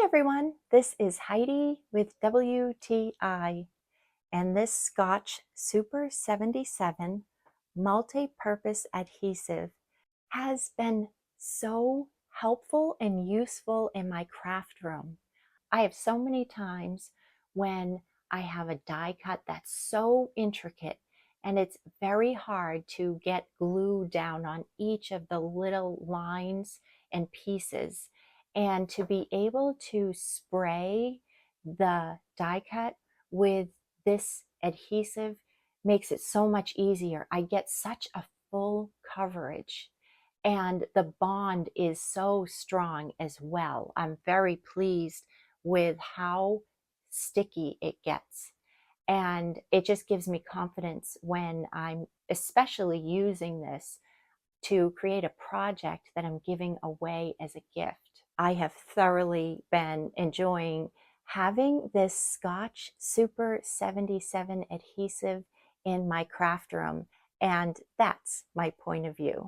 everyone, this is Heidi with WTI, and this Scotch Super 77 multi-purpose adhesive has been so helpful and useful in my craft room. I have so many times when I have a die cut that's so intricate and it's very hard to get glue down on each of the little lines and pieces. And to be able to spray the die cut with this adhesive makes it so much easier. I get such a full coverage and the bond is so strong as well. I'm very pleased with how sticky it gets. And it just gives me confidence when I'm especially using this to create a project that I'm giving away as a gift. I have thoroughly been enjoying having this Scotch Super 77 adhesive in my craft room, and that's my point of view.